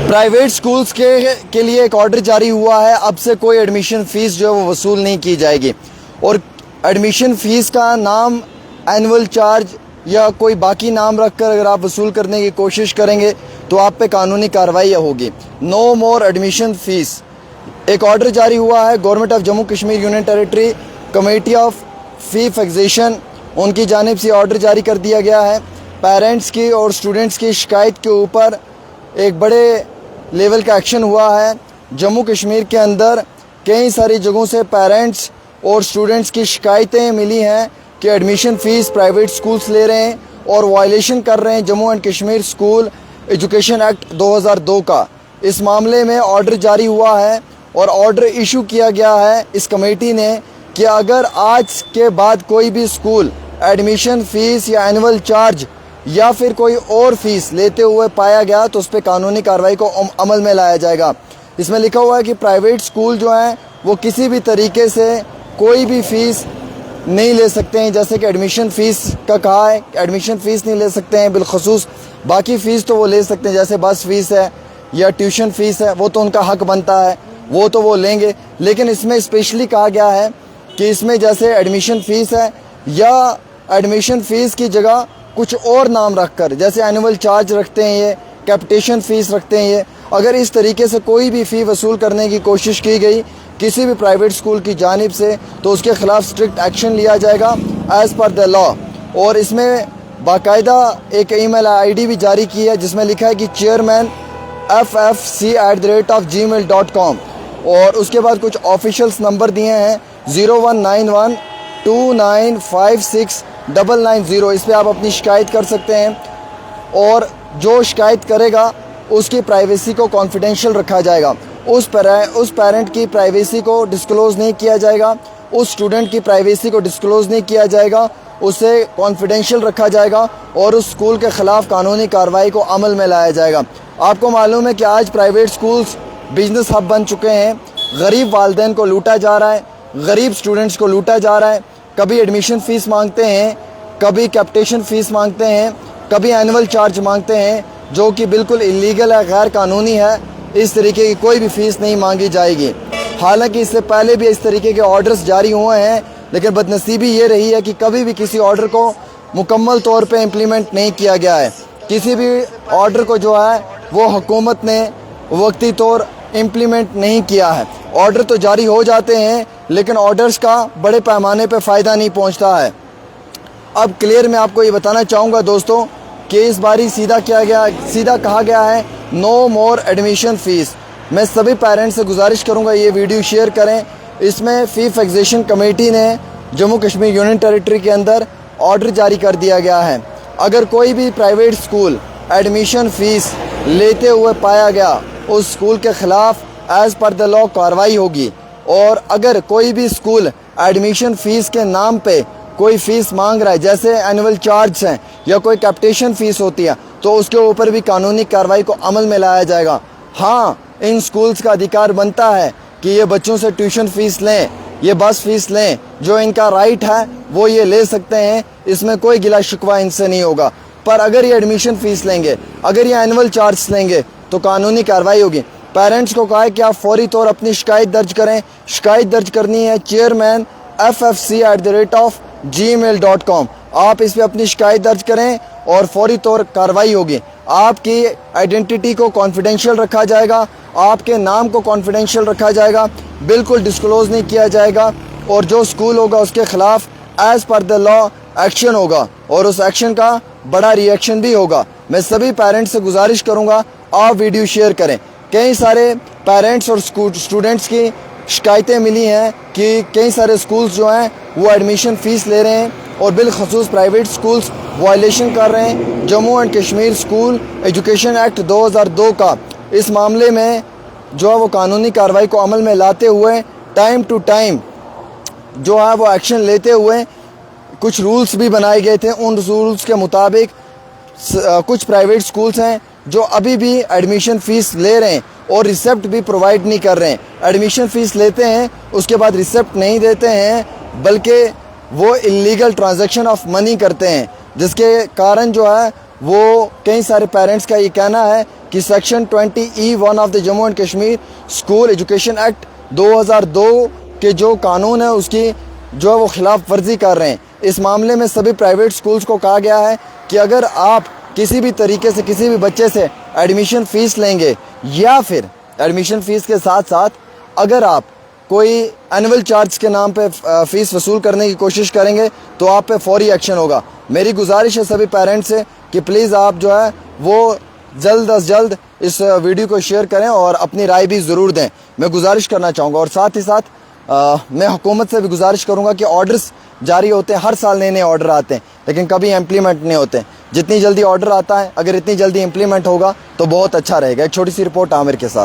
Private schools के लिए एक ऑर्डर जारी हुआ है। अब से कोई एडमिशन फ़ीस जो है वो वसूल नहीं की जाएगी और एडमिशन फ़ीस का नाम एनुअल चार्ज या कोई बाकी नाम रखकर अगर आप वसूल करने की कोशिश करेंगे तो आप पे कानूनी कार्रवाई होगी। नो मोर एडमिशन फ़ीस। एक ऑर्डर जारी हुआ है government of Jammu Kashmir union territory committee of fee fixation, उनकी जानिब से ऑर्डर जारी कर दिया गया है। पेरेंट्स की और स्टूडेंट्स की शिकायत के ऊपर एक बड़े लेवल का एक्शन हुआ है। जम्मू कश्मीर के अंदर कई सारी जगहों से पेरेंट्स और स्टूडेंट्स की शिकायतें मिली हैं कि एडमिशन फ़ीस प्राइवेट स्कूल्स ले रहे हैं और वायलेशन कर रहे हैं Jammu and Kashmir school education act 2002 का। इस मामले में ऑर्डर जारी हुआ है और ऑर्डर इशू किया गया है इस कमेटी ने कि अगर आज के बाद कोई भी स्कूल एडमिशन फ़ीस या एनुअल चार्ज या फिर कोई और फ़ीस लेते हुए पाया गया तो उस पर कानूनी कार्रवाई को अमल में लाया जाएगा। इसमें लिखा हुआ है कि प्राइवेट स्कूल जो हैं वो किसी भी तरीके से कोई भी फ़ीस नहीं ले सकते हैं, जैसे कि एडमिशन फ़ीस का कहा है एडमिशन फ़ीस नहीं ले सकते हैं बिलखसूस। बाकी फ़ीस तो वो ले सकते हैं, जैसे बस फ़ीस है या ट्यूशन फ़ीस है, वो तो उनका हक बनता है, वो तो वो लेंगे। लेकिन इसमें स्पेशली कहा गया है कि इसमें जैसे एडमिशन फ़ीस है या एडमिशन फ़ीस की जगह कुछ और नाम रखकर, जैसे एनुअल चार्ज रखते हैं ये, कैपिटेशन फ़ीस रखते हैं ये, अगर इस तरीके से कोई भी फ़ी वसूल करने की कोशिश की गई किसी भी प्राइवेट स्कूल की जानिब से तो उसके ख़िलाफ़ स्ट्रिक्ट एक्शन लिया जाएगा एज़ पर द लॉ। और इसमें बाकायदा एक ईमेल आईडी भी जारी की है जिसमें लिखा है कि चेयरमैन ffc@gmail.com और उसके बाद कुछ ऑफिशियल्स नंबर दिए हैं 019129569990। इस पर आप अपनी शिकायत कर सकते हैं और जो शिकायत करेगा उसकी प्राइवेसी को कॉन्फिडेंशियल रखा जाएगा। उस पेरेंट की प्राइवेसी को डिस्क्लोज़ नहीं किया जाएगा, उस स्टूडेंट की प्राइवेसी को डिस्क्लोज़ नहीं किया जाएगा, उसे कॉन्फिडेंशियल रखा जाएगा और उस स्कूल के ख़िलाफ़ कानूनी कार्रवाई को अमल में लाया जाएगा। आपको मालूम है कि आज प्राइवेट स्कूल्स बिजनेस हब बन चुके हैं। गरीब वालिदैन को लूटा जा रहा है, गरीब स्टूडेंट्स को लूटा जा रहा है। कभी एडमिशन फ़ीस मांगते हैं, कभी कैपिटेशन फ़ीस मांगते हैं, कभी एनुअल चार्ज मांगते हैं, जो कि बिल्कुल इलीगल है, गैर कानूनी है। इस तरीके की कोई भी फ़ीस नहीं मांगी जाएगी। हालांकि इससे पहले भी इस तरीके के ऑर्डर्स जारी हुए हैं, लेकिन बदनसीबी ये रही है कि कभी भी किसी ऑर्डर को मुकम्मल तौर पे इम्प्लीमेंट नहीं किया गया है। किसी भी ऑर्डर को जो है वो हुकूमत ने वक्ती तौर इम्प्लीमेंट नहीं किया है। ऑर्डर तो जारी हो जाते हैं लेकिन ऑर्डर्स का बड़े पैमाने पे फ़ायदा नहीं पहुंचता है। अब क्लियर मैं आपको ये बताना चाहूँगा दोस्तों कि इस बारी सीधा कहा गया है नो मोर एडमिशन फ़ीस। मैं सभी पेरेंट्स से गुजारिश करूँगा ये वीडियो शेयर करें। इसमें फ़ी फिक्सेशन कमेटी ने जम्मू कश्मीर यूनियन टेरिटरी के अंदर ऑर्डर जारी कर दिया गया है। अगर कोई भी प्राइवेट स्कूल एडमिशन फ़ीस लेते हुए पाया गया उस स्कूल के ख़िलाफ़ एज़ पर द लॉ कार्रवाई होगी। और अगर कोई भी स्कूल एडमिशन फ़ीस के नाम पे कोई फ़ीस मांग रहा है, जैसे एनुअल चार्ज हैं या कोई कैपिटेशन फ़ीस होती है, तो उसके ऊपर भी कानूनी कार्रवाई को अमल में लाया जाएगा। हाँ, इन स्कूल्स का अधिकार बनता है कि ये बच्चों से ट्यूशन फ़ीस लें, ये बस फ़ीस लें, जो इनका राइट है वो ये ले सकते हैं, इसमें कोई गिला शिकवा इनसे नहीं होगा। पर अगर ये एडमिशन फ़ीस लेंगे, अगर ये एनुअल चार्ज लेंगे तो कानूनी कार्रवाई होगी। पेरेंट्स को कहा है कि आप फौरी तौर अपनी शिकायत दर्ज करें। शिकायत दर्ज करनी है चेयरमैन ffc@gmail.com। आप इस पर अपनी शिकायत दर्ज करें और फौरी तौर कार्रवाई होगी। आपकी आइडेंटिटी को कॉन्फिडेंशियल रखा जाएगा, आपके नाम को कॉन्फिडेंशियल रखा जाएगा, बिल्कुल डिस्क्लोज़ नहीं किया जाएगा और जो स्कूल होगा उसके ख़िलाफ़ as per the law action होगा और उस एक्शन का बड़ा रिएक्शन भी होगा। मैं सभी पेरेंट्स से गुजारिश करूँगा आप वीडियो शेयर करें। कई सारे पेरेंट्स और स्टूडेंट्स की शिकायतें मिली हैं कि कई सारे स्कूल्स जो हैं वो एडमिशन फ़ीस ले रहे हैं और बिलखसूस प्राइवेट स्कूल्स वायलेशन कर रहे हैं Jammu and Kashmir school education act 2002 का। इस मामले में जो है वो कानूनी कार्रवाई को अमल में लाते हुए टाइम टू टाइम जो है वो एक्शन लेते हुए कुछ रूल्स भी बनाए गए थे। उन रूल्स के मुताबिक कुछ प्राइवेट स्कूल्स हैं जो अभी भी एडमिशन फ़ीस ले रहे हैं और रिसिप्ट भी प्रोवाइड नहीं कर रहे हैं। एडमिशन फ़ीस लेते हैं उसके बाद रिसिप्ट नहीं देते हैं, बल्कि वो इलीगल ट्रांजैक्शन ऑफ मनी करते हैं, जिसके कारण जो है وہ کئی سارے پیرنٹس کا یہ کہنا ہے کہ section 20E1 of the Jammu and Kashmir school education act 2002 کے جو قانون ہے اس کی جو ہے وہ خلاف ورزی کر رہے ہیں. اس معاملے میں سبھی پرائیویٹ سکولز کو کہا گیا ہے کہ اگر آپ کسی بھی طریقے سے کسی بھی بچے سے ایڈمیشن فیس لیں گے یا پھر ایڈمیشن فیس کے ساتھ ساتھ اگر آپ کوئی اینول چارج کے نام پہ فیس وصول کرنے کی کوشش کریں گے تو آپ پہ فوری ایکشن ہوگا. میری گزارش ہے سبھی پیرنٹس سے کہ پلیز آپ جو ہے وہ جلد از جلد اس ویڈیو کو شیئر کریں اور اپنی رائے بھی ضرور دیں. میں گزارش کرنا چاہوں گا اور ساتھ ہی ساتھ میں حکومت سے بھی گزارش کروں گا کہ آرڈرز جاری ہوتے ہیں, ہر سال نئے نئے آرڈر آتے ہیں لیکن کبھی امپلیمنٹ نہیں ہوتے. جتنی جلدی آرڈر آتا ہے اگر اتنی جلدی امپلیمنٹ ہوگا تو بہت اچھا رہے گا. ایک چھوٹی سی رپورٹ عامر کے ساتھ.